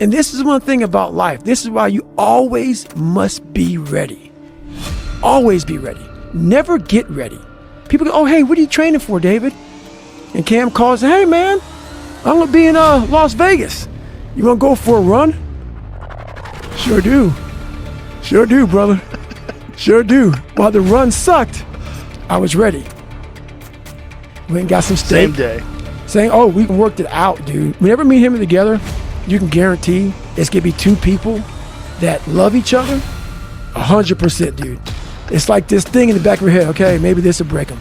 And this is one thing about life. This is why you always must be ready. Always be ready. Never get ready. People go, oh, hey, what are you training for, David? And Cam calls, hey, man, I'm going to be in Las Vegas. You want to go for a run? Sure do. Sure do, brother. Sure do. While the run sucked, I was ready. We ain't got some steak. Same day. Saying, oh, we can work it out, dude. Whenever me and him are together, you can guarantee it's going to be two people that love each other 100%, dude. It's like this thing in the back of your head, okay, maybe this will break them.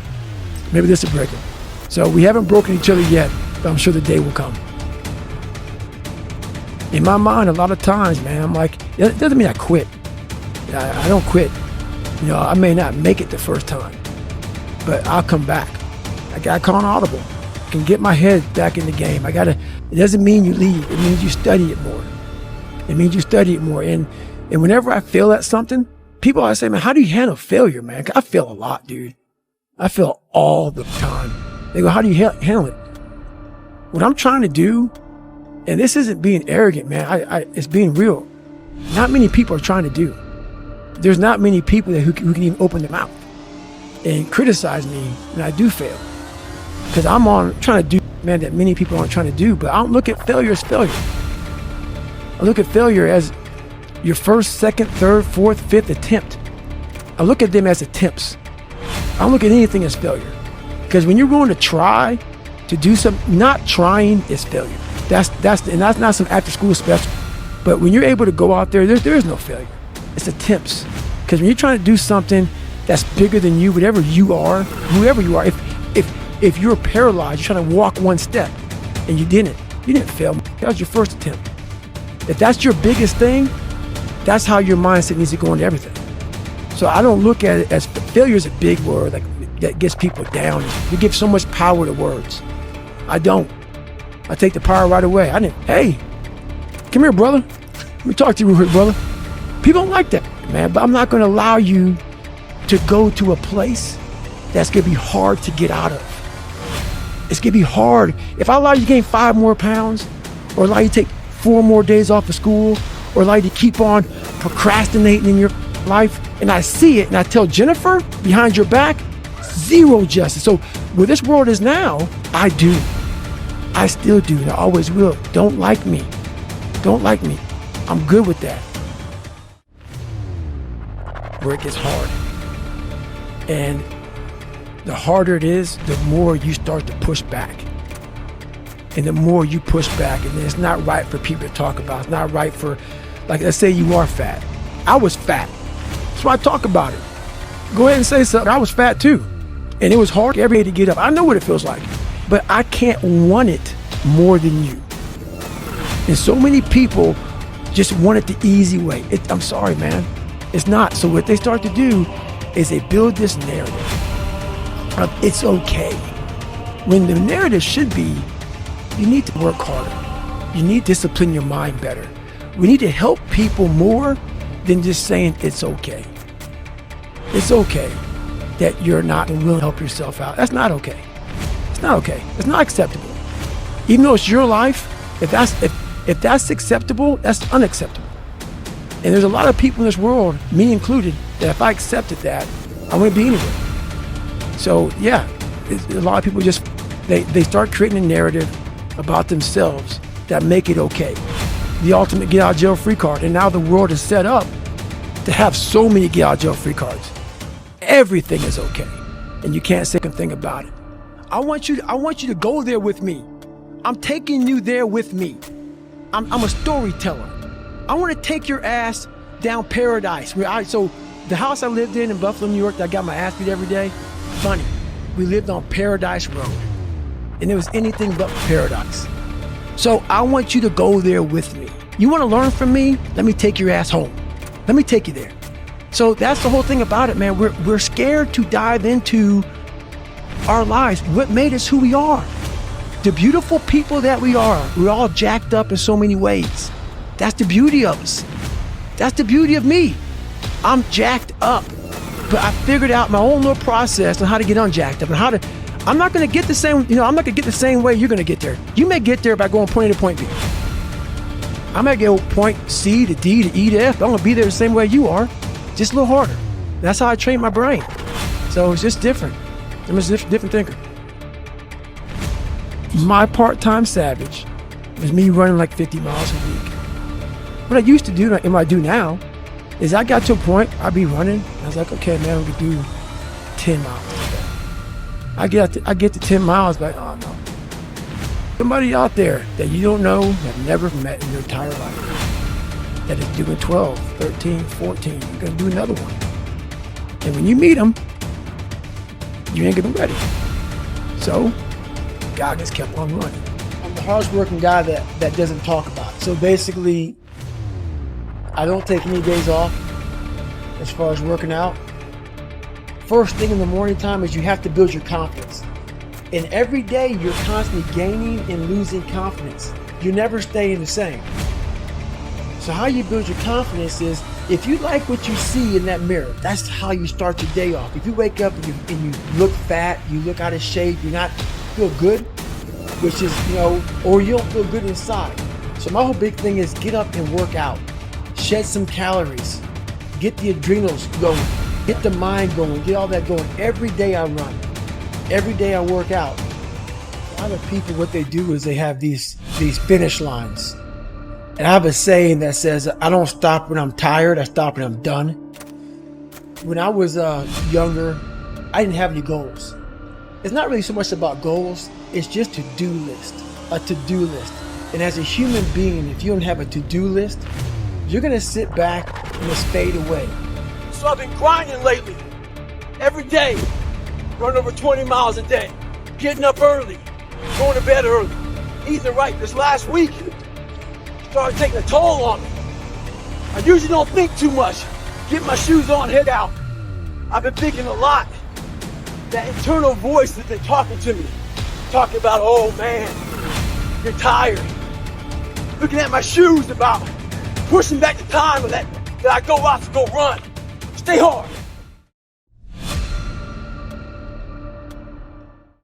Maybe this will break them. So we haven't broken each other yet, but I'm sure the day will come. In my mind, a lot of times, man, I'm like, it doesn't mean I quit. I don't quit. You know, I may not make it the first time, but I'll come back. I got to call an Audible. I can get my head back in the game. It doesn't mean you leave. It means you study it more. It means you study it more. And whenever I fail at something, people always say, man, how do you handle failure, man? I fail a lot, dude. I fail all the time. They go, how do you handle it? What I'm trying to do, and this isn't being arrogant, man. It's being real. Not many people are trying to do. There's not many people who can even open their mouth and criticize me when I do fail. Because I'm trying to do, man, that many people aren't trying to do. But I don't look at failure as failure. I look at failure as your first, second, third, fourth, fifth attempt. I look at them as attempts. I don't look at anything as failure. Because when you're going to try to do something, not trying is failure. That's not some after school special. But when you're able to go out there is no failure. It's attempts. Because when you're trying to do something that's bigger than you, whatever you are, whoever you are, if you're paralyzed, you're trying to walk one step and you didn't fail. That was your first attempt. If that's your biggest thing, that's how your mindset needs to go into everything. So I don't look at it as failure is a big word that gets people down. We give so much power to words. I don't. I take the power right away. Hey, come here, brother. Let me talk to you real quick, brother. People don't like that, man, but I'm not going to allow you to go to a place that's going to be hard to get out of. It's going to be hard. If I allow you to gain 5 more pounds, or allow you to take 4 more days off of school, or allow you to keep on procrastinating in your life, and I see it, and I tell Jennifer behind your back, zero justice. So where this world is now, I do. I still do, and I always will. Don't like me. Don't like me. I'm good with that. Where it gets hard. And the harder it is, the more you start to push back. And the more you push back, and it's not right for people to talk about. It's not right for, like, let's say you are fat. I was fat. That's why I talk about it. Go ahead and say something. I was fat too. And it was hard every day to get up. I know what it feels like. But I can't want it more than you. And so many people just want it the easy way. I'm sorry, man. It's not. So what they start to do is they build this narrative of it's okay. When the narrative should be, you need to work harder. You need to discipline your mind better. We need to help people more than just saying it's okay. It's okay that you're not willing to help yourself out. That's not okay. It's not okay. It's not acceptable. Even though it's your life, if that's acceptable, that's unacceptable. And there's a lot of people in this world, me included, that if I accepted that, I wouldn't be anywhere. So yeah, a lot of people just, they start creating a narrative about themselves that make it okay. The ultimate get out of jail free card. And now the world is set up to have so many get out of jail free cards. Everything is okay. And you can't say a thing about it. I want you to go there with me. I'm taking you there with me. I'm a storyteller. I want to take your ass down paradise. So the house I lived in Buffalo, New York, that I got my ass beat every day, funny. We lived on Paradise Road. And it was anything but paradise. So I want you to go there with me. You want to learn from me? Let me take your ass home. Let me take you there. So that's the whole thing about it, man. We're scared to dive into our lives. What made us who we are? The beautiful people that we are. We're all jacked up in so many ways. That's the beauty of us. That's the beauty of me. I'm jacked up, but I figured out my own little process on how to get unjacked up and I'm not going to get the same, I'm not going to get the same way you're going to get there. You may get there by going point A to point B. I'm gonna go point C to D to E to F. I'm gonna be there the same way you are, just a little harder. That's how I train my brain. So it's just different. I'm just a different thinker. My part-time savage was me running like 50 miles a week. What I used to do, and what I do now, is I got to a point, I'd be running, I was like, okay, man, we could do 10 miles today. I get to 10 miles, but oh no. Somebody out there that you don't know, have never met in your entire life, that is doing 12, 13, 14, you're gonna do another one. And when you meet them, you ain't gonna be ready. So, Goggins kept on running. I'm the hardest working guy that doesn't talk about it. So basically, I don't take any days off as far as working out. First thing in the morning time is you have to build your confidence. And every day you're constantly gaining and losing confidence. You're never staying the same. So how you build your confidence is, if you like what you see in that mirror, that's how you start your day off. If you wake up and you look fat, you look out of shape, you not feel good, which is, or you don't feel good inside. So my whole big thing is get up and work out. Shed some calories. Get the adrenals going. Get the mind going. Get all that going. Every day I run. Every day I work out. A lot of people, what they do is they have these finish lines. And I have a saying that says, I don't stop when I'm tired, I stop when I'm done. When I was younger, I didn't have any goals. It's not really so much about goals, it's just a to-do list. And as a human being, if you don't have a to-do list, you're gonna sit back and just fade away. So I've been grinding lately. Every day, running over 20 miles a day, getting up early, going to bed early, eating right. This last week, started taking a toll on me. I usually don't think too much. Get my shoes on, head out. I've been thinking a lot. That internal voice that's been talking to me, talking about, oh man, you're tired. Looking at my shoes about pushing back the time that I go out to go run. Stay hard.